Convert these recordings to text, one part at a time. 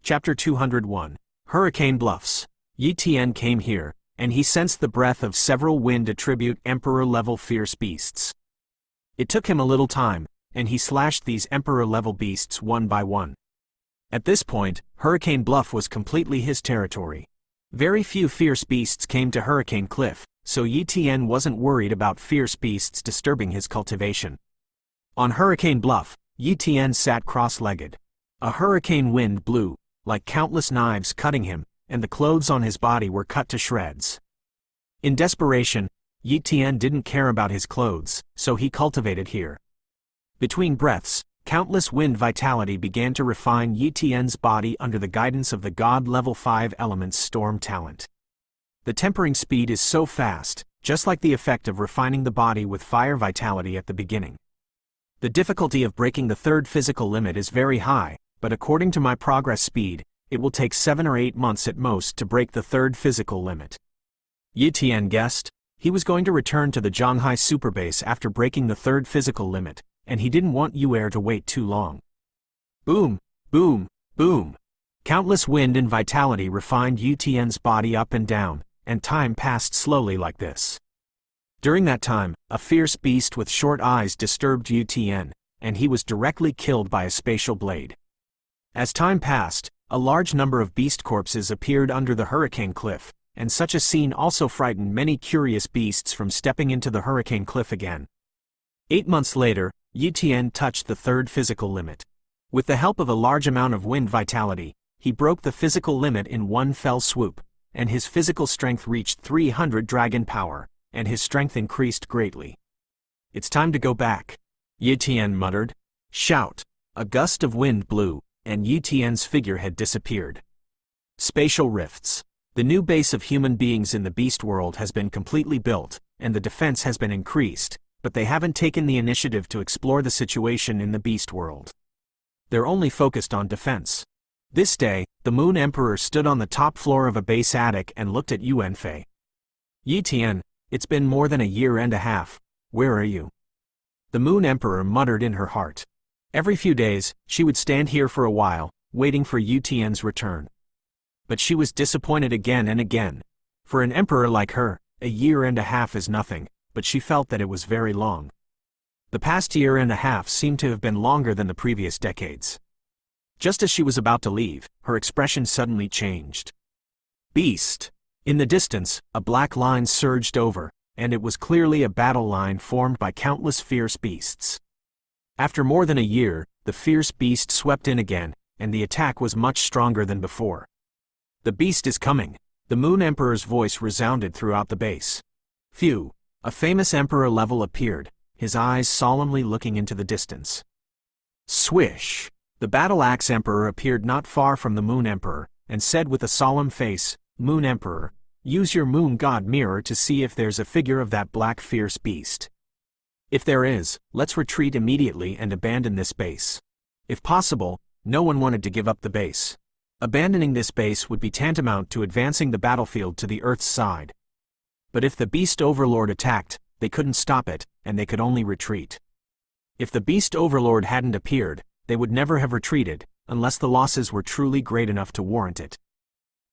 Chapter 201. Hurricane Bluffs. Yi Tian came here, and he sensed the breath of several wind attribute emperor-level fierce beasts. It took him a little time, and he slashed these emperor-level beasts one by one. At this point, Hurricane Bluff was completely his territory. Very few fierce beasts came to Hurricane Cliff, so Yi Tian wasn't worried about fierce beasts disturbing his cultivation. On Hurricane Bluff, Yi Tian sat cross-legged. A hurricane wind blew, like countless knives cutting him, and the clothes on his body were cut to shreds. In desperation, Yi Tian didn't care about his clothes, so he cultivated here. Between breaths, countless wind vitality began to refine Yi Tian's body under the guidance of the God Level 5 Elements Storm talent. The tempering speed is so fast, just like the effect of refining the body with fire vitality at the beginning. The difficulty of breaking the third physical limit is very high, but according to my progress speed, it will take 7 or 8 months at most to break the third physical limit. Yi Tian guessed. He was going to return to the Zhanghai Superbase after breaking the third physical limit, and he didn't want Yu'er to wait too long. Boom, boom, boom. Countless wind and vitality refined Yi Tian's body up and down, and time passed slowly like this. During that time, a fierce beast with short eyes disturbed Yi Tian, and he was directly killed by a spatial blade. As time passed, a large number of beast corpses appeared under the hurricane cliff, and such a scene also frightened many curious beasts from stepping into the hurricane cliff again. 8 months later, Yi Tian touched the third physical limit. With the help of a large amount of wind vitality, he broke the physical limit in one fell swoop, and his physical strength reached 300 dragon power, and his strength increased greatly. It's time to go back, Yi Tian muttered. Shout! A gust of wind blew, and Yi Tian's figure had disappeared. Spatial rifts. The new base of human beings in the beast world has been completely built, and the defense has been increased, but they haven't taken the initiative to explore the situation in the beast world. They're only focused on defense. This day, the Moon Emperor stood on the top floor of a base attic and looked at Yuanfei. Yi Tian, it's been more than a year and a half. Where are you? The Moon Emperor muttered in her heart. Every few days, she would stand here for a while, waiting for Yi Tian's return. But she was disappointed again and again. For an emperor like her, a year and a half is nothing, but she felt that it was very long. The past year and a half seemed to have been longer than the previous decades. Just as she was about to leave, her expression suddenly changed. Beast! In the distance, a black line surged over, and it was clearly a battle line formed by countless fierce beasts. After more than a year, the fierce beast swept in again, and the attack was much stronger than before. The beast is coming. The Moon Emperor's voice resounded throughout the base. Phew! A famous emperor level appeared, his eyes solemnly looking into the distance. Swish! The Battle Axe Emperor appeared not far from the Moon Emperor, and said with a solemn face, Moon Emperor, use your Moon God mirror to see if there's a figure of that black fierce beast. If there is, let's retreat immediately and abandon this base. If possible, no one wanted to give up the base. Abandoning this base would be tantamount to advancing the battlefield to the Earth's side. But if the Beast Overlord attacked, they couldn't stop it, and they could only retreat. If the Beast Overlord hadn't appeared, they would never have retreated, unless the losses were truly great enough to warrant it.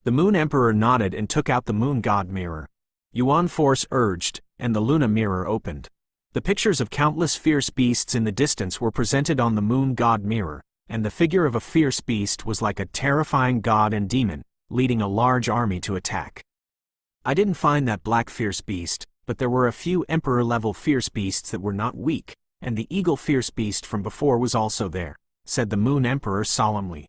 The Moon Emperor nodded and took out the Moon God mirror. Yuan Force urged, and the Luna mirror opened. The pictures of countless fierce beasts in the distance were presented on the Moon God mirror, and the figure of a fierce beast was like a terrifying god and demon, leading a large army to attack. I didn't find that black fierce beast, but there were a few emperor-level fierce beasts that were not weak, and the eagle fierce beast from before was also there, said the Moon Emperor solemnly.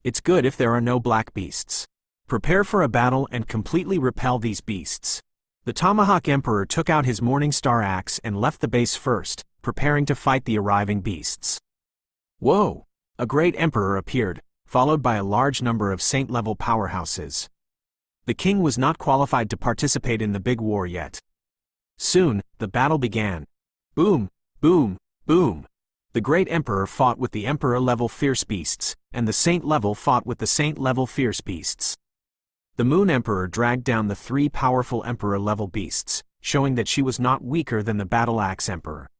It's good if there are no black beasts. Prepare for a battle and completely repel these beasts. The Tomahawk Emperor took out his Morning Star axe and left the base first, preparing to fight the arriving beasts. Whoa! A great emperor appeared, followed by a large number of saint-level powerhouses. The king was not qualified to participate in the big war yet. Soon, the battle began. Boom, boom, boom. The great emperor fought with the emperor-level fierce beasts, and the saint-level fought with the saint-level fierce beasts. The Moon Emperor dragged down the 3 powerful emperor-level beasts, showing that she was not weaker than the Battle Axe Emperor.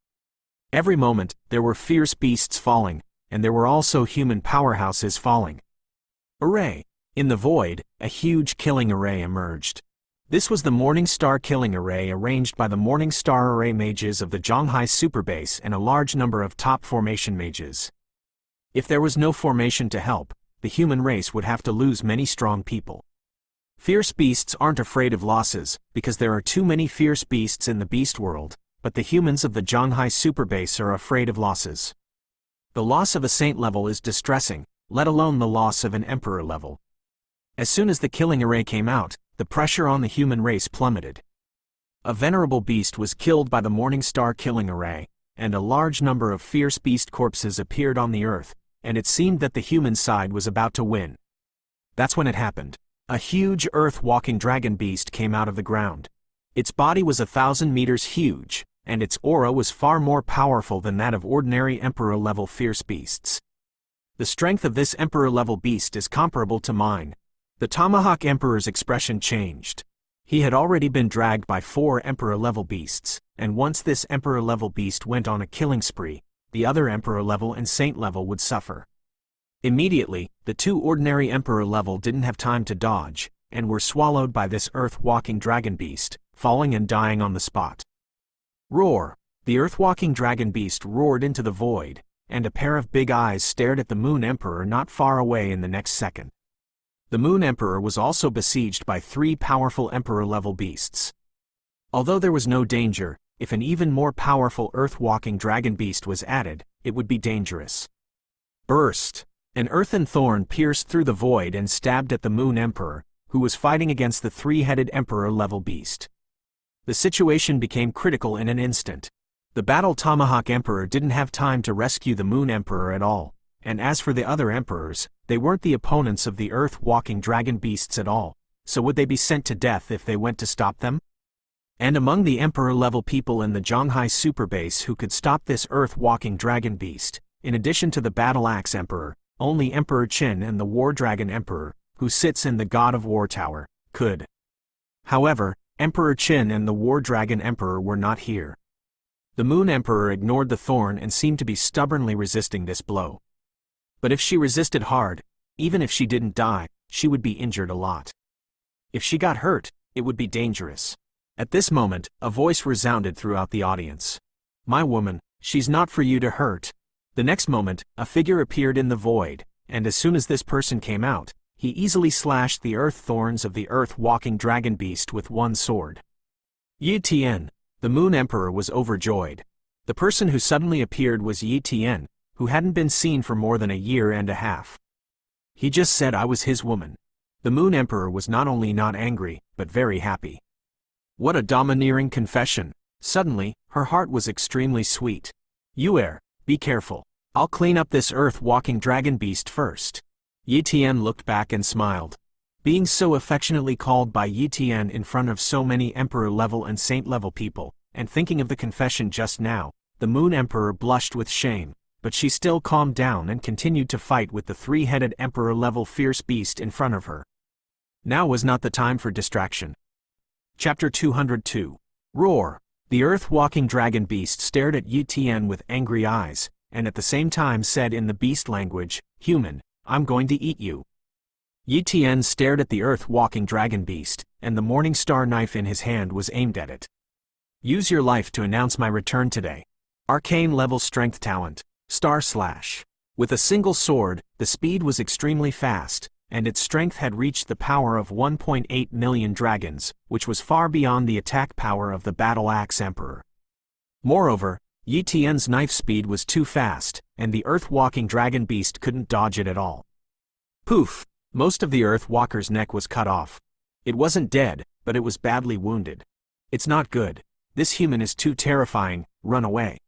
Every moment, there were fierce beasts falling, and there were also human powerhouses falling. Array. In the void, a huge killing array emerged. This was the Morning Star Killing Array arranged by the Morning Star Array mages of the Zhonghai Superbase and a large number of top formation mages. If there was no formation to help, the human race would have to lose many strong people. Fierce beasts aren't afraid of losses, because there are too many fierce beasts in the beast world, but the humans of the Zhonghai Superbase are afraid of losses. The loss of a saint level is distressing, let alone the loss of an emperor level. As soon as the killing array came out, the pressure on the human race plummeted. A venerable beast was killed by the Morning Star Killing Array, and a large number of fierce beast corpses appeared on the earth, and it seemed that the human side was about to win. That's when it happened. A huge earth-walking dragon beast came out of the ground. Its body was 1,000 meters huge, and its aura was far more powerful than that of ordinary emperor-level fierce beasts. The strength of this emperor-level beast is comparable to mine. The Tomahawk Emperor's expression changed. He had already been dragged by 4 emperor-level beasts, and once this emperor-level beast went on a killing spree, the other emperor-level and saint-level would suffer. Immediately, the 2 ordinary emperor-level didn't have time to dodge, and were swallowed by this earth-walking dragon beast, falling and dying on the spot. Roar! The earth-walking dragon beast roared into the void, and a pair of big eyes stared at the Moon Emperor not far away in the next second. The Moon Emperor was also besieged by 3 powerful emperor-level beasts. Although there was no danger, if an even more powerful earth-walking dragon beast was added, it would be dangerous. Burst! An earthen thorn pierced through the void and stabbed at the Moon Emperor, who was fighting against the 3-headed emperor-level beast. The situation became critical in an instant. The Battle Tomahawk Emperor didn't have time to rescue the Moon Emperor at all, and as for the other emperors, they weren't the opponents of the earth-walking dragon beasts at all, so would they be sent to death if they went to stop them? And among the emperor-level people in the Zhonghai Superbase who could stop this earth-walking dragon beast, in addition to the Battle Axe Emperor, only Emperor Qin and the War Dragon Emperor, who sits in the God of War Tower, could. However, Emperor Qin and the War Dragon Emperor were not here. The Moon Emperor ignored the thorn and seemed to be stubbornly resisting this blow. But if she resisted hard, even if she didn't die, she would be injured a lot. If she got hurt, it would be dangerous. At this moment, a voice resounded throughout the audience. "My woman, she's not for you to hurt." The next moment, a figure appeared in the void, and as soon as this person came out, he easily slashed the earth thorns of the earth-walking dragon beast with one sword. Yi Tian, the Moon Emperor, was overjoyed. The person who suddenly appeared was Yi Tian, who hadn't been seen for more than a year and a half. He just said I was his woman. The Moon Emperor was not only not angry, but very happy. What a domineering confession! Suddenly, her heart was extremely sweet. Yuer, be careful. I'll clean up this earth-walking dragon beast first. Yi Tian looked back and smiled. Being so affectionately called by Yi Tian in front of so many emperor-level and saint-level people, and thinking of the confession just now, the Moon Emperor blushed with shame, but she still calmed down and continued to fight with the 3-headed emperor-level fierce beast in front of her. Now was not the time for distraction. Chapter 202. Roar! The earth-walking dragon beast stared at Yi Tian with angry eyes, and at the same time said in the beast language, "Human, I'm going to eat you." Yi Tian stared at the earth-walking dragon beast, and the Morning Star knife in his hand was aimed at it. Use your life to announce my return today. Arcane level strength talent, Star Slash. With a single sword, the speed was extremely fast, and its strength had reached the power of 1.8 million dragons, which was far beyond the attack power of the Battle Axe Emperor. Moreover, Yi Tian's knife speed was too fast, and the earth-walking dragon beast couldn't dodge it at all. Poof! Most of the Earth Walker's neck was cut off. It wasn't dead, but it was badly wounded. It's not good. This human is too terrifying, run away.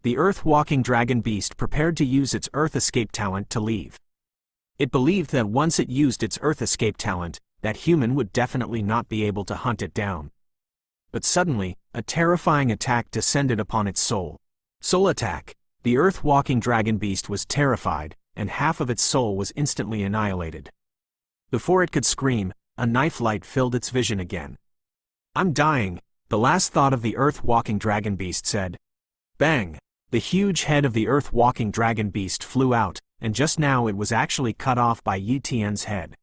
The Earth-walking dragon beast prepared to use its Earth Escape talent to leave. It believed that once it used its Earth Escape talent, that human would definitely not be able to hunt it down. But suddenly, a terrifying attack descended upon its soul. Soul attack! The earth-walking dragon beast was terrified, and half of its soul was instantly annihilated. Before it could scream, a knife light filled its vision again. "I'm dying," the last thought of the earth-walking dragon beast said. Bang! The huge head of the earth-walking dragon beast flew out, and just now it was actually cut off by Yi Tian's head.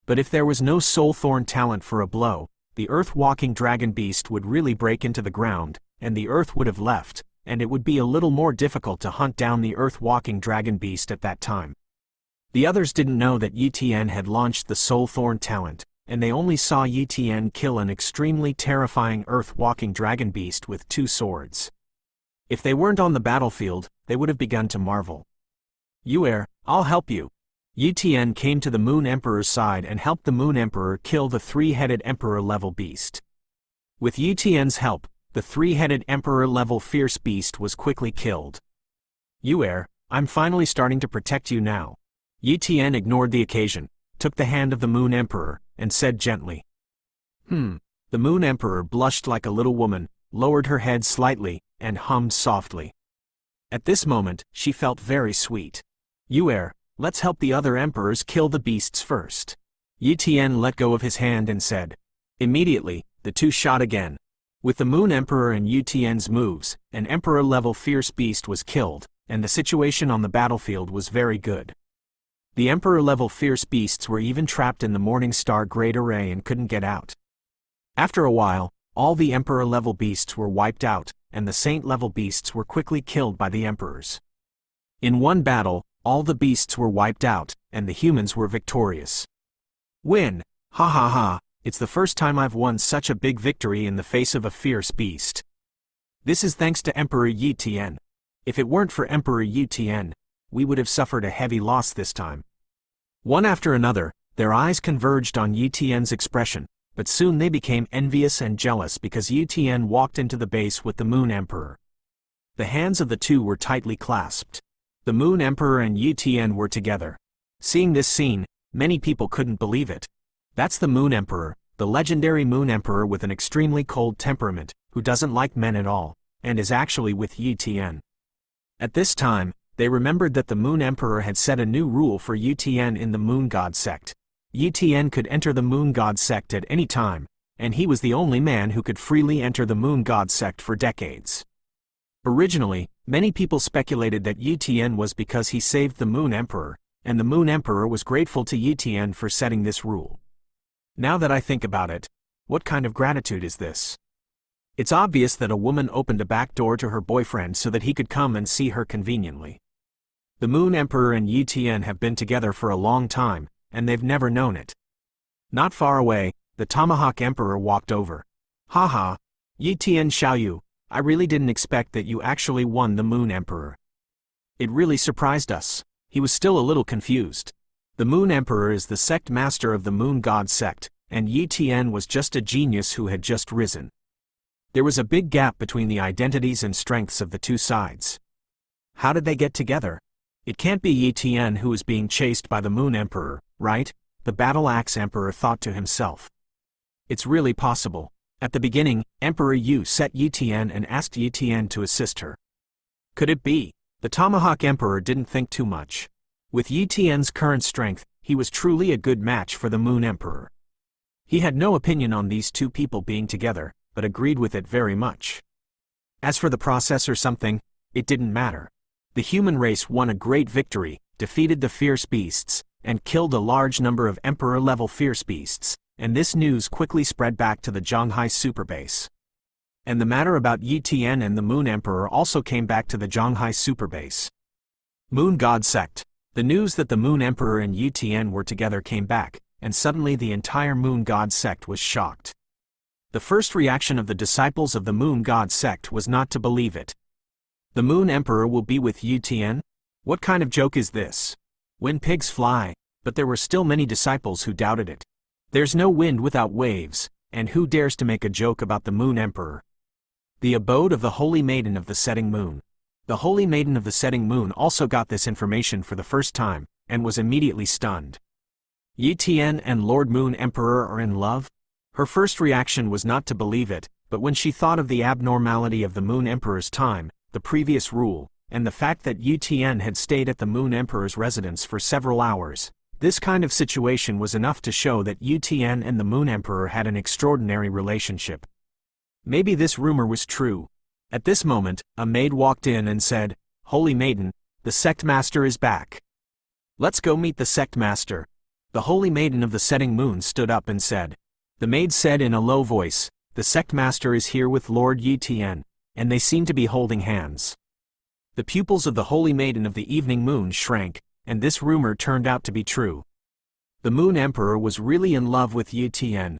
But if there was no soul thorn talent for a blow, the earth-walking dragon beast would really break into the ground, and the earth would have left, and it would be a little more difficult to hunt down the earth-walking dragon beast at that time. The others didn't know that Yi Tian had launched the soul thorn talent, and they only saw Yi Tian kill an extremely terrifying earth-walking dragon beast with 2 swords. If they weren't on the battlefield, they would have begun to marvel. "Yu'er, I'll help you." Yi Tian came to the Moon Emperor's side and helped the Moon Emperor kill the 3-headed Emperor-level beast. With Yi Tian's help, the 3-headed Emperor-level fierce beast was quickly killed. "Yu'er, I'm finally starting to protect you now." Yi Tian ignored the occasion, took the hand of the Moon Emperor, and said gently. The Moon Emperor blushed like a little woman, lowered her head slightly, and hummed softly. At this moment, she felt very sweet. "Yu'er, let's help the other emperors kill the beasts first." Yi Tian let go of his hand and said. Immediately, the two shot again. With the Moon Emperor and Yi Tian's moves, an Emperor-level fierce beast was killed, and the situation on the battlefield was very good. The Emperor-level fierce beasts were even trapped in the Morning Star Great Array and couldn't get out. After a while, all the Emperor-level beasts were wiped out, and the Saint-level beasts were quickly killed by the Emperors. In one battle, all the beasts were wiped out, and the humans were victorious. Win! Ha ha ha! It's the first time I've won such a big victory in the face of a fierce beast. This is thanks to Emperor Yi Tian. If it weren't for Emperor Yi Tian, we would have suffered a heavy loss this time. One after another, their eyes converged on Yi Tian's expression, but soon they became envious and jealous because Yi Tian walked into the base with the Moon Emperor. The hands of the two were tightly clasped. The Moon Emperor and Yi Tian were together. Seeing this scene, many people couldn't believe it. That's the Moon Emperor, the legendary Moon Emperor with an extremely cold temperament, who doesn't like men at all, and is actually with Yi Tian. At this time, they remembered that the Moon Emperor had set a new rule for Yi Tian in the Moon God sect. Yi Tian could enter the Moon God sect at any time, and he was the only man who could freely enter the Moon God sect for decades. Originally, many people speculated that Yi Tian was because he saved the Moon Emperor, and the Moon Emperor was grateful to Yi Tian for setting this rule. Now that I think about it, what kind of gratitude is this? It's obvious that a woman opened a back door to her boyfriend so that he could come and see her conveniently. The Moon Emperor and Yi Tian have been together for a long time, and they've never known it. Not far away, the Tomahawk Emperor walked over. "Haha, Yi Tian Xiaoyu, I really didn't expect that you actually won the Moon Emperor. It really surprised us." He was still a little confused. The Moon Emperor is the sect master of the Moon God sect, and Yi Tian was just a genius who had just risen. There was a big gap between the identities and strengths of the two sides. How did they get together? It can't be Yi Tian who is being chased by the Moon Emperor, right? The Battle Axe Emperor thought to himself. It's really possible. At the beginning, Emperor Yu set Yi Tian and asked Yi Tian to assist her. Could it be? The Tomahawk Emperor didn't think too much. With Yi Tian's current strength, he was truly a good match for the Moon Emperor. He had no opinion on these two people being together, but agreed with it very much. As for the process or something, it didn't matter. The human race won a great victory, defeated the fierce beasts, and killed a large number of Emperor-level fierce beasts, and this news quickly spread back to the Zhonghai superbase. And the matter about Yi Tian and the Moon Emperor also came back to the Zhonghai superbase. Moon God sect. The news that the Moon Emperor and Yi Tian were together came back, and suddenly the entire Moon God sect was shocked. The first reaction of the disciples of the Moon God sect was not to believe it. The Moon Emperor will be with Yi Tian? What kind of joke is this? When pigs fly, but there were still many disciples who doubted it. There's no wind without waves, and who dares to make a joke about the Moon Emperor? The abode of the Holy Maiden of the Setting Moon. The Holy Maiden of the Setting Moon also got this information for the first time, and was immediately stunned. Yi Tian and Lord Moon Emperor are in love? Her first reaction was not to believe it, but when she thought of the abnormality of the Moon Emperor's time, the previous rule, and the fact that Yi Tian had stayed at the Moon Emperor's residence for several hours, this kind of situation was enough to show that Yi Tian and the Moon Emperor had an extraordinary relationship. Maybe this rumor was true. At this moment, a maid walked in and said, "Holy Maiden, the sect master is back." Let's go meet the sect master. The holy maiden of the setting moon stood up and said. The maid said in a low voice, the sect master is here with Lord Yi Tian, and they seem to be holding hands. The pupils of the holy maiden of the evening moon shrank, and this rumor turned out to be true. The moon emperor was really in love with Yi Tian.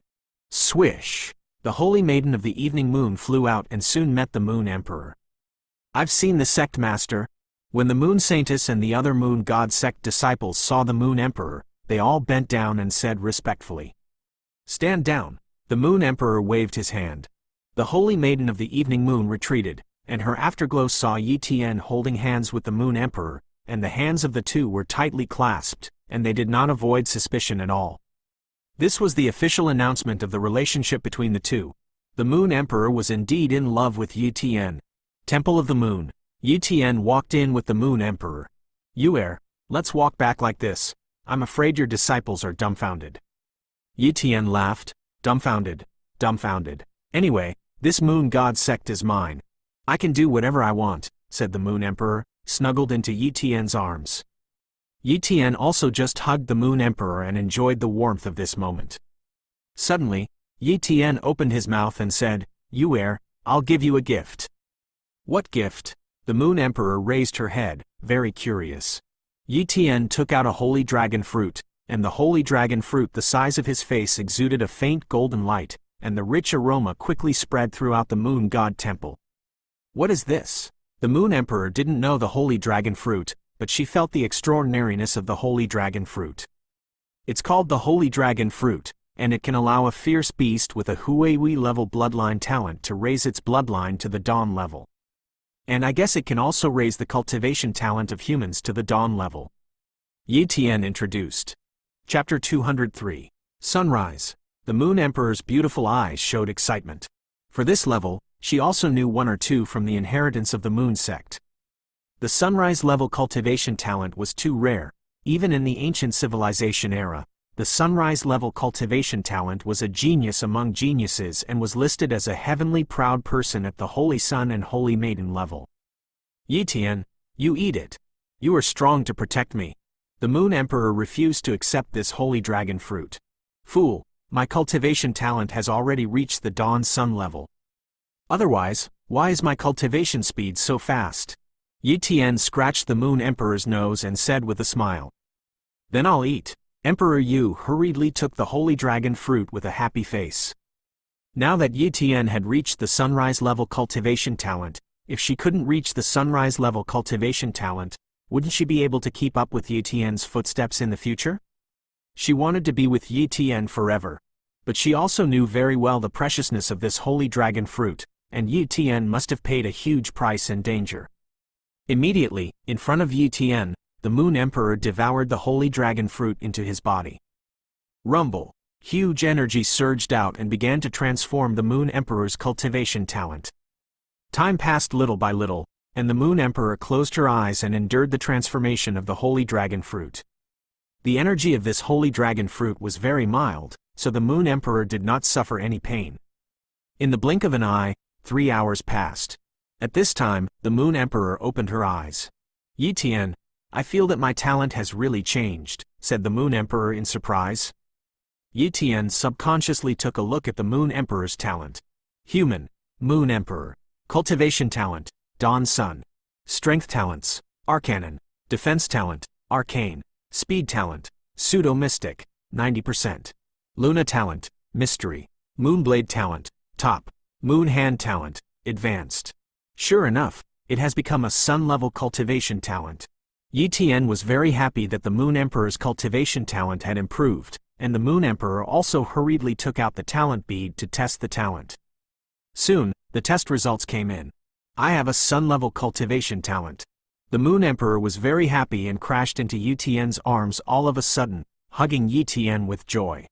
Swish! The holy maiden of the evening moon flew out and soon met the moon emperor. I've seen the sect master. When the moon saintess and the other moon god sect disciples saw the moon emperor, they all bent down and said respectfully, Stand down. The moon emperor waved his hand. The holy maiden of the evening moon retreated, and her afterglow saw Yi Tian holding hands with the moon emperor, and the hands of the two were tightly clasped, and they did not avoid suspicion at all. This was the official announcement of the relationship between the two. The moon emperor was indeed in love with Yi Tian. Temple of the Moon. Yi Tian walked in with the moon emperor. Yuer, let's walk back like this. I'm afraid your disciples are dumbfounded. Yi Tian laughed. Dumbfounded. Dumbfounded. Anyway, this moon god sect is mine. I can do whatever I want, said the moon emperor, snuggled into Yi Tian's arms. Yi Tian also just hugged the moon emperor and enjoyed the warmth of this moment. Suddenly, Yi Tian opened his mouth and said, Yuer, I'll give you a gift. What gift? The moon emperor raised her head, very curious. Yi Tian took out a holy dragon fruit, and the holy dragon fruit the size of his face exuded a faint golden light, and the rich aroma quickly spread throughout the moon god temple. What is this? The moon emperor didn't know the holy dragon fruit, but she felt the extraordinariness of the holy dragon fruit. It's called the holy dragon fruit, and it can allow a fierce beast with a Huihui level bloodline talent to raise its bloodline to the dawn level. And I guess it can also raise the cultivation talent of humans to the dawn level. Yi Tian introduced. Chapter 203. Sunrise. The moon emperor's beautiful eyes showed excitement. For this level, she also knew one or two from the inheritance of the moon sect. The sunrise level cultivation talent was too rare. Even in the ancient civilization era, the sunrise level cultivation talent was a genius among geniuses and was listed as a heavenly proud person at the Holy Sun and Holy Maiden level. Yi Tian, you eat it. You are strong to protect me. The moon emperor refused to accept this holy dragon fruit. Fool, my cultivation talent has already reached the dawn sun level. Otherwise, why is my cultivation speed so fast? Yi Tian scratched the moon emperor's nose and said with a smile. Then I'll eat. Emperor Yu hurriedly took the holy dragon fruit with a happy face. Now that Yi Tian had reached the sunrise level cultivation talent, if she couldn't reach the sunrise level cultivation talent, wouldn't she be able to keep up with Yi Tian's footsteps in the future? She wanted to be with Yi Tian forever. But she also knew very well the preciousness of this holy dragon fruit, and Yi Tian must have paid a huge price in danger. Immediately, in front of Yi Tian, the moon emperor devoured the holy dragon fruit into his body. Rumble. Huge energy surged out and began to transform the moon emperor's cultivation talent. Time passed little by little, and the moon emperor closed her eyes and endured the transformation of the holy dragon fruit. The energy of this holy dragon fruit was very mild, so the moon emperor did not suffer any pain. In the blink of an eye, 3 hours passed. At this time, the moon emperor opened her eyes. Yi Tian, I feel that my talent has really changed, said the moon emperor in surprise. Yi Tian subconsciously took a look at the moon emperor's talent. Human, moon emperor. Cultivation talent, dawn sun. Strength talents, arcanon. Defense talent, arcane. Speed talent, pseudo-mystic, 90%. Luna talent, mystery. Moonblade talent, top. Moon hand talent, advanced. Sure enough, it has become a sun-level cultivation talent. Yi Tian was very happy that the moon emperor's cultivation talent had improved, and the moon emperor also hurriedly took out the talent bead to test the talent. Soon, the test results came in. I have a sun-level cultivation talent. The moon emperor was very happy and crashed into Yi Tian's arms all of a sudden, hugging Yi Tian with joy.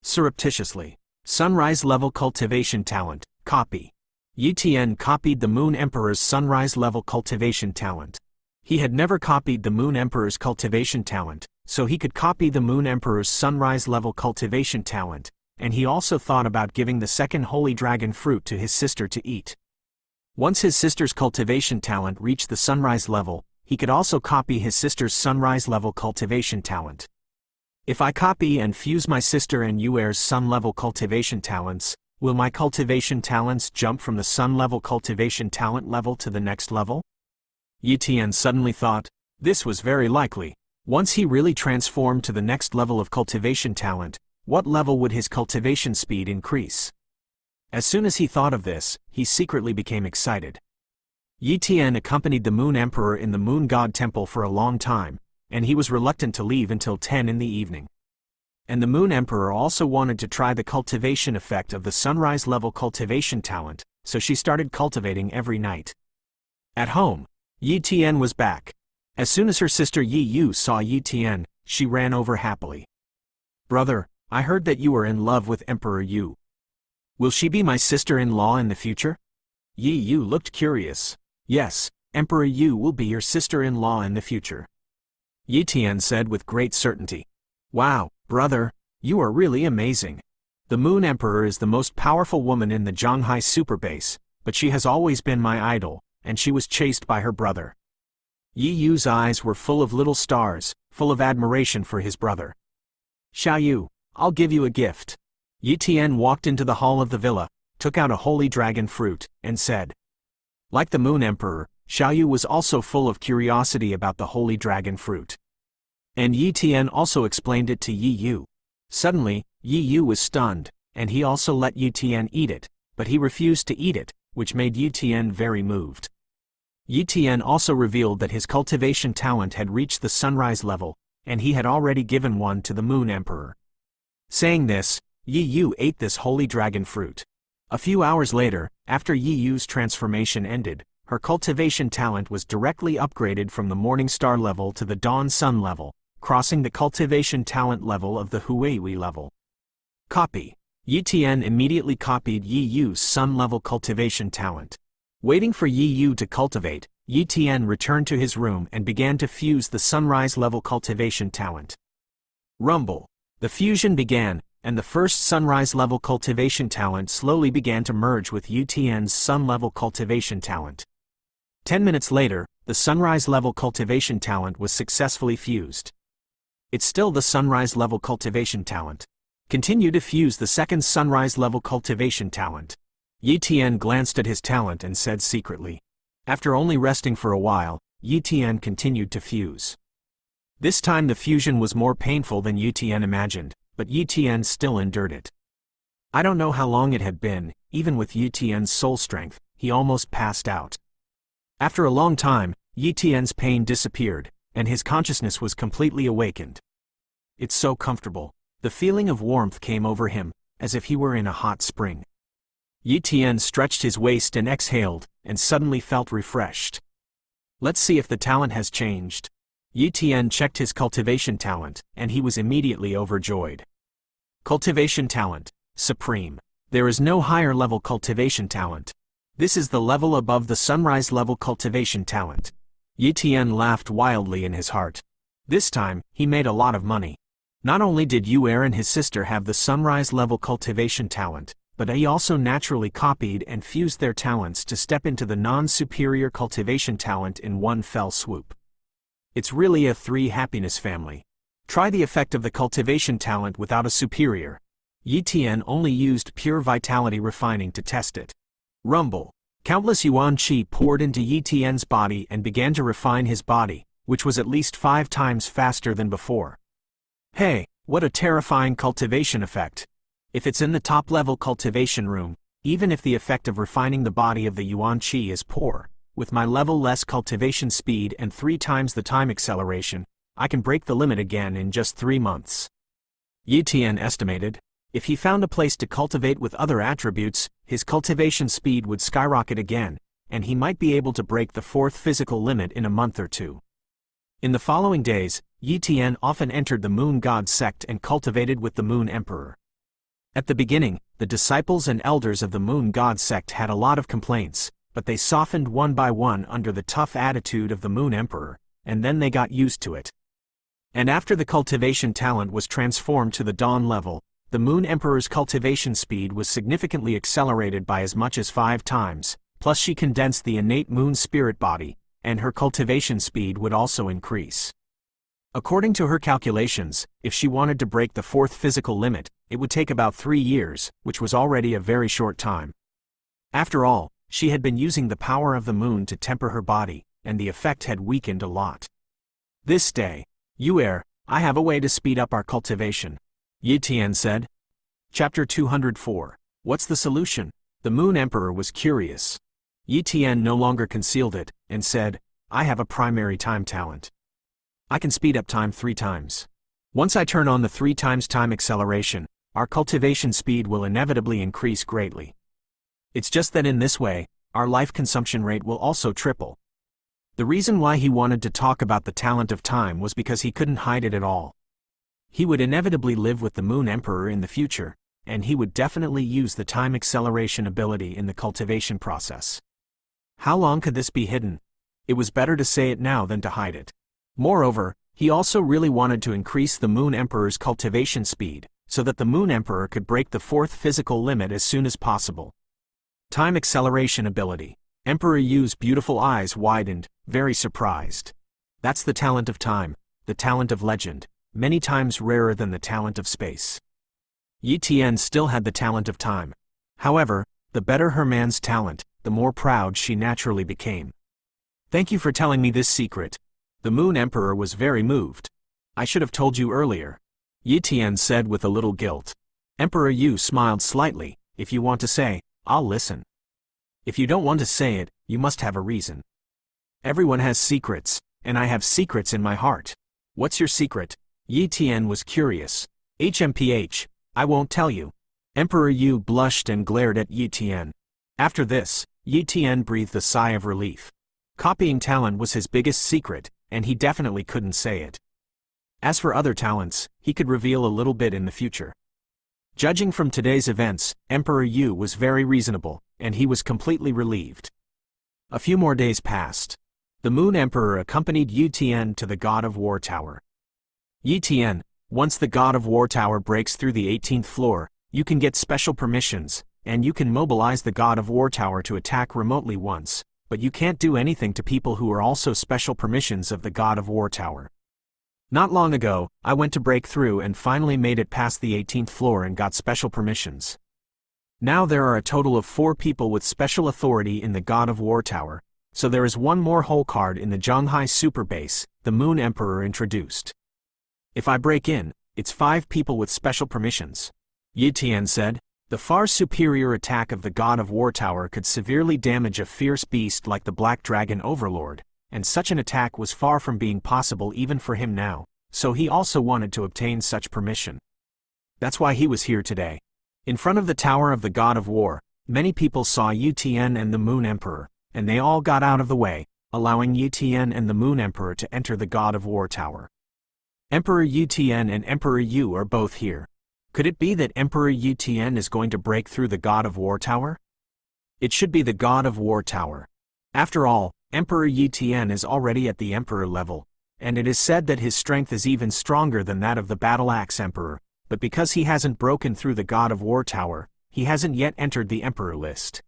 Surreptitiously. Sunrise-level cultivation talent, copy. Yi Tian copied the moon emperor's sunrise-level cultivation talent. He had never copied the moon emperor's cultivation talent, so he could copy the moon emperor's sunrise-level cultivation talent, and he also thought about giving the second holy dragon fruit to his sister to eat. Once his sister's cultivation talent reached the sunrise level, he could also copy his sister's sunrise-level cultivation talent. If I copy and fuse my sister and Yuer's sun-level cultivation talents, will my cultivation talents jump from the sun-level cultivation talent level to the next level? Yi Tian suddenly thought, this was very likely. Once he really transformed to the next level of cultivation talent, what level would his cultivation speed increase? As soon as he thought of this, he secretly became excited. Yi Tian accompanied the Moon Emperor in the Moon God Temple for a long time, and he was reluctant to leave until 10 in the evening. And the Moon Emperor also wanted to try the cultivation effect of the sunrise-level cultivation talent, so she started cultivating every night. At home, Yi Tian was back. As soon as her sister Yi Yu saw Yi Tian, she ran over happily. Brother, I heard that you are in love with Emperor Yu. Will she be my sister-in-law in the future? Yi Yu looked curious. Yes, Emperor Yu will be your sister-in-law in the future. Yi Tian said with great certainty. Wow, brother, you are really amazing. The Moon Emperor is the most powerful woman in the Zhanghai super base, but she has always been my idol, and she was chased by her brother. Yi Yu's eyes were full of little stars, full of admiration for his brother. Xiao Yu, I'll give you a gift. Yi Tian walked into the hall of the villa, took out a holy dragon fruit, and said. Like the Moon Emperor, Xiao Yu was also full of curiosity about the holy dragon fruit. And Yi Tian also explained it to Yi Yu. Suddenly, Yi Yu was stunned, and he also let Yi Tian eat it, but he refused to eat it, which made Yi Tian very moved. Yi Tian also revealed that his cultivation talent had reached the sunrise level, and he had already given one to the Moon Emperor. Saying this, Yi Yu ate this holy dragon fruit. A few hours later, after Yi Yu's transformation ended, her cultivation talent was directly upgraded from the Morning Star level to the Dawn Sun level, crossing the cultivation talent level of the Huihui level. Copy. Yi Tian immediately copied Yi Yu's Sun level cultivation talent. Waiting for Yi Yu to cultivate, Yi Tian returned to his room and began to fuse the Sunrise level cultivation talent. Rumble. The fusion began, and the first sunrise level cultivation talent slowly began to merge with Yi Tian's sun level cultivation talent. 10 minutes later, the sunrise level cultivation talent was successfully fused. It's still the sunrise level cultivation talent. Continue to fuse the second sunrise level cultivation talent. Yi Tian glanced at his talent and said secretly. After only resting for a while, Yi Tian continued to fuse. This time the fusion was more painful than Yi Tian imagined, but Yi Tian still endured it. I don't know how long it had been, even with Yi Tian's soul strength, he almost passed out. After a long time, Yi Tian's pain disappeared, and his consciousness was completely awakened. It's so comfortable. The feeling of warmth came over him, as if he were in a hot spring. Yi Tian stretched his waist and exhaled, and suddenly felt refreshed. Let's see if the talent has changed. Yi Tian checked his cultivation talent, and he was immediately overjoyed. Cultivation talent, supreme. There is no higher level cultivation talent. This is the level above the sunrise level cultivation talent. Yi Tian laughed wildly in his heart. This time, he made a lot of money. Not only did Yuer and his sister have the sunrise level cultivation talent, but he also naturally copied and fused their talents to step into the non-superior cultivation talent in one fell swoop. It's really a three-happiness family. Try the effect of the cultivation talent without a superior. Yi Tian only used pure vitality refining to test it. Rumble. Countless yuan qi poured into Yi Tian's body and began to refine his body, which was at least 5 times faster than before. Hey, what a terrifying cultivation effect. If it's in the top-level cultivation room, even if the effect of refining the body of the yuan qi is poor, with my level less cultivation speed and 3 times the time acceleration, I can break the limit again in just 3 months. Yi Tian estimated, if he found a place to cultivate with other attributes, his cultivation speed would skyrocket again, and he might be able to break the 4th physical limit in a month or 2. In the following days, Yi Tian often entered the Moon God sect and cultivated with the Moon Emperor. At the beginning, the disciples and elders of the Moon God sect had a lot of complaints, but they softened one by one under the tough attitude of the Moon Emperor, and then they got used to it. And after the cultivation talent was transformed to the Dawn level, the Moon Emperor's cultivation speed was significantly accelerated by as much as 5 times, plus she condensed the innate Moon spirit body, and her cultivation speed would also increase. According to her calculations, if she wanted to break the fourth physical limit, it would take about 3 years, which was already a very short time. After all, she had been using the power of the moon to temper her body, and the effect had weakened a lot. This day, I have a way to speed up our cultivation, Yi Tian said. Chapter 204. What's the solution? The Moon Emperor was curious. Yi Tian no longer concealed it, and said, I have a primary time talent. I can speed up time 3 times. Once I turn on the 3 times time acceleration, our cultivation speed will inevitably increase greatly. It's just that in this way, our life consumption rate will also triple. The reason why he wanted to talk about the talent of time was because he couldn't hide it at all. He would inevitably live with the Moon Emperor in the future, and he would definitely use the time acceleration ability in the cultivation process. How long could this be hidden? It was better to say it now than to hide it. Moreover, he also really wanted to increase the Moon Emperor's cultivation speed, so that the Moon Emperor could break the fourth physical limit as soon as possible. Time acceleration ability. Emperor Yu's beautiful eyes widened, very surprised. That's the talent of time, the talent of legend, many times rarer than the talent of space. Yi Tian still had the talent of time. However, the better her man's talent, the more proud she naturally became. Thank you for telling me this secret. The Moon Emperor was very moved. I should have told you earlier, Yi Tian said with a little guilt. Emperor Yu smiled slightly. If you want to say, I'll listen. If you don't want to say it, you must have a reason. Everyone has secrets, and I have secrets in my heart. What's your secret? Yi Tian was curious. HMPH, I won't tell you. Emperor Yu blushed and glared at Yi Tian. After this, Yi Tian breathed a sigh of relief. Copying talent was his biggest secret, and he definitely couldn't say it. As for other talents, he could reveal a little bit in the future. Judging from today's events, Emperor Yu was very reasonable, and he was completely relieved. A few more days passed. The Moon Emperor accompanied Yi Tian to the God of War Tower. Yi Tian, once the God of War Tower breaks through the 18th floor, you can get special permissions, and you can mobilize the God of War Tower to attack remotely once, but you can't do anything to people who are also special permissions of the God of War Tower. Not long ago, I went to break through and finally made it past the 18th floor and got special permissions. Now there are a total of 4 people with special authority in the God of War Tower, so there is one more whole card in the Zhonghai Super Base, the Moon Emperor introduced. If I break in, it's 5 people with special permissions. Yi Tian said. The far superior attack of the God of War Tower could severely damage a fierce beast like the Black Dragon Overlord, and such an attack was far from being possible even for him now, so he also wanted to obtain such permission. That's why he was here today. In front of the Tower of the God of War, many people saw Yi Tian and the Moon Emperor, and they all got out of the way, allowing Yi Tian and the Moon Emperor to enter the God of War Tower. Emperor Yi Tian and Emperor Yu are both here. Could it be that Emperor Yi Tian is going to break through the God of War Tower? It should be the God of War Tower. After all, Emperor Yi Tian is already at the Emperor level, and it is said that his strength is even stronger than that of the Battle Axe Emperor, but because he hasn't broken through the God of War Tower, he hasn't yet entered the Emperor list.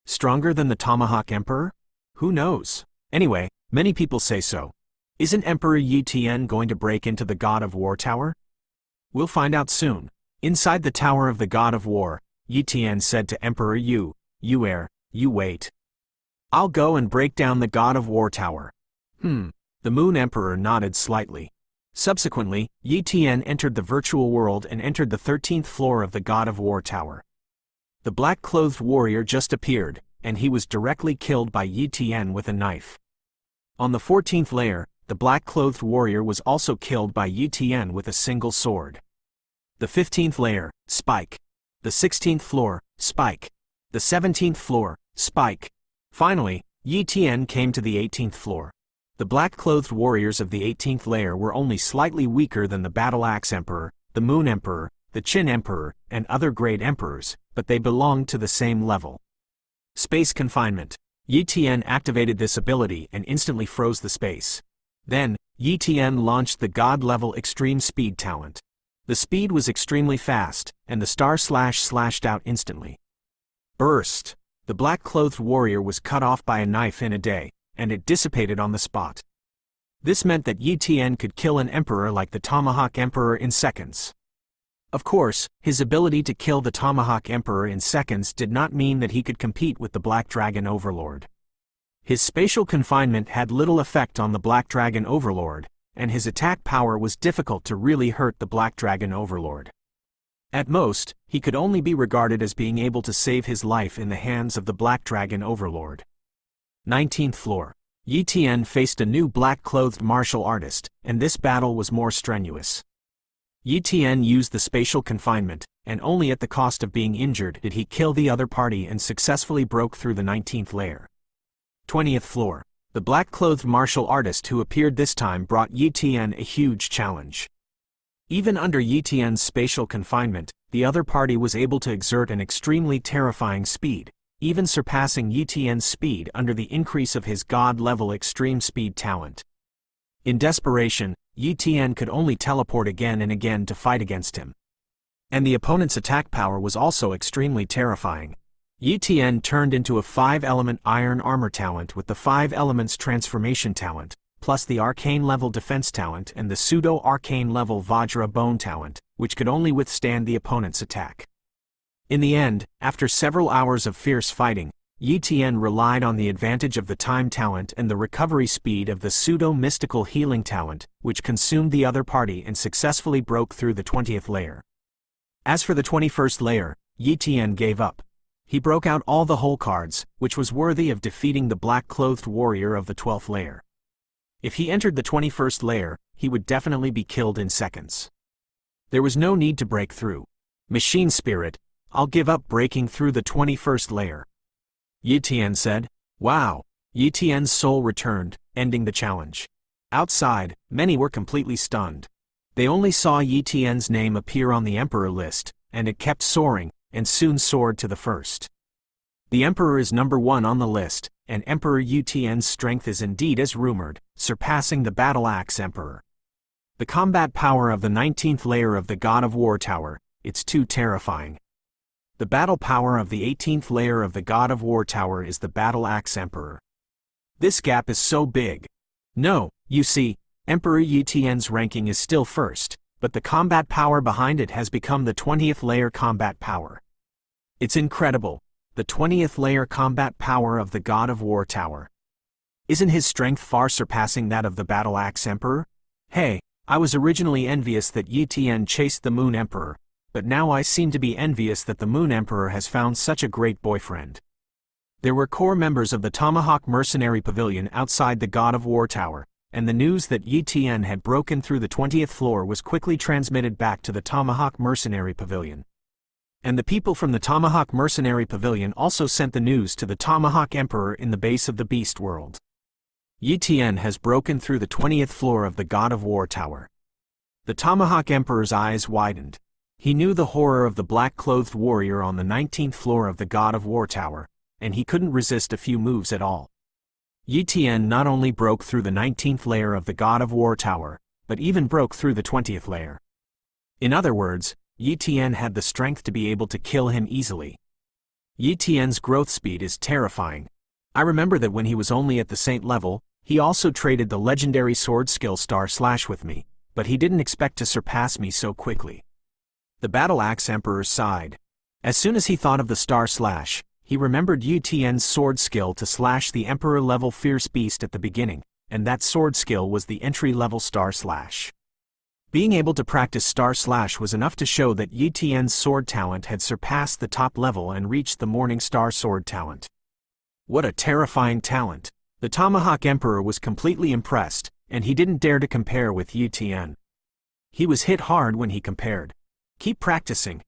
Stronger than the Tomahawk Emperor? Who knows? Anyway, many people say so. Isn't Emperor Yi Tian going to break into the God of War Tower? We'll find out soon. Inside the Tower of the God of War, Yi Tian said to Emperor Yu, you wait. I'll go and break down the God of War Tower. The Moon Emperor nodded slightly. Subsequently, Yi Tian entered the virtual world and entered the 13th floor of the God of War Tower. The black-clothed warrior just appeared, and he was directly killed by Yi Tian with a knife. On the 14th layer, the black-clothed warrior was also killed by Yi Tian with a single sword. The 15th layer, spike. The 16th floor, spike. The 17th floor, spike. Finally, Yi Tian came to the 18th floor. The black-clothed warriors of the 18th layer were only slightly weaker than the Battle Axe Emperor, the Moon Emperor, the Qin Emperor, and other great emperors, but they belonged to the same level. Space confinement. Yi Tian activated this ability and instantly froze the space. Then, Yi Tian launched the God-level extreme speed talent. The speed was extremely fast, and the star slashed out instantly. Burst! The black-clothed warrior was cut off by a knife in a day, and it dissipated on the spot. This meant that Yi Tian could kill an emperor like the Tomahawk Emperor in seconds. Of course, his ability to kill the Tomahawk Emperor in seconds did not mean that he could compete with the Black Dragon Overlord. His spatial confinement had little effect on the Black Dragon Overlord, and his attack power was difficult to really hurt the Black Dragon Overlord. At most, he could only be regarded as being able to save his life in the hands of the Black Dragon Overlord. 19th floor. Yi Tian faced a new black-clothed martial artist, and this battle was more strenuous. Yi Tian used the spatial confinement, and only at the cost of being injured did he kill the other party and successfully broke through the 19th layer. 20th floor. The black-clothed martial artist who appeared this time brought Yi Tian a huge challenge. Even under Yi Tian's spatial confinement, the other party was able to exert an extremely terrifying speed, even surpassing Yi Tian's speed under the increase of his god-level extreme speed talent. In desperation, Yi Tian could only teleport again and again to fight against him. And the opponent's attack power was also extremely terrifying. Yi Tian turned into a 5-element iron armor talent with the 5 elements transformation talent, plus the arcane-level defense talent and the pseudo-arcane-level Vajra bone talent, which could only withstand the opponent's attack. In the end, after several hours of fierce fighting, Yi Tian relied on the advantage of the time talent and the recovery speed of the pseudo-mystical healing talent, which consumed the other party and successfully broke through the 20th layer. As for the 21st layer, Yi Tian gave up. He broke out all the whole cards, which was worthy of defeating the black-clothed warrior of the 12th layer. If he entered the 21st layer, he would definitely be killed in seconds. There was no need to break through. Machine spirit, I'll give up breaking through the 21st layer. Yi Tian said. Wow! Yi Tian's soul returned, ending the challenge. Outside, many were completely stunned. They only saw Yi Tian's name appear on the Emperor list, and it kept soaring, and soon soared to the first. The Emperor is number 1 on the list, and Emperor Yi Tian's strength is indeed as rumored, surpassing the Battle Axe Emperor. The combat power of the 19th layer of the God of War Tower, it's too terrifying. The battle power of the 18th layer of the God of War Tower is the Battle Axe Emperor. This gap is so big. No, you see, Emperor Yi Tian's ranking is still first, but the combat power behind it has become the 20th layer combat power. It's incredible, the 20th layer combat power of the God of War Tower. Isn't his strength far surpassing that of the Battle Axe Emperor? Hey, I was originally envious that Yi Tian chased the Moon Emperor, but now I seem to be envious that the Moon Emperor has found such a great boyfriend. There were core members of the Tomahawk Mercenary Pavilion outside the God of War Tower, and the news that Yi Tian had broken through the 20th floor was quickly transmitted back to the Tomahawk Mercenary Pavilion. And the people from the Tomahawk Mercenary Pavilion also sent the news to the Tomahawk Emperor in the base of the Beast World. Yi Tian has broken through the 20th floor of the God of War Tower. The Tomahawk Emperor's eyes widened. He knew the horror of the black-clothed warrior on the 19th floor of the God of War Tower, and he couldn't resist a few moves at all. Yi Tian not only broke through the 19th layer of the God of War Tower, but even broke through the 20th layer. In other words, Yi Tian had the strength to be able to kill him easily. Yi Tian's growth speed is terrifying. I remember that when he was only at the Saint level, he also traded the legendary sword skill Star Slash with me, but he didn't expect to surpass me so quickly. The Battle Axe Emperor sighed. As soon as he thought of the Star Slash, he remembered Yi Tian's sword skill to slash the Emperor-level Fierce Beast at the beginning, and that sword skill was the entry-level Star Slash. Being able to practice Star Slash was enough to show that Yi Tian's sword talent had surpassed the top level and reached the Morning Star sword talent. What a terrifying talent! The Tomahawk Emperor was completely impressed, and he didn't dare to compare with Yi Tian. He was hit hard when he compared. Keep practicing,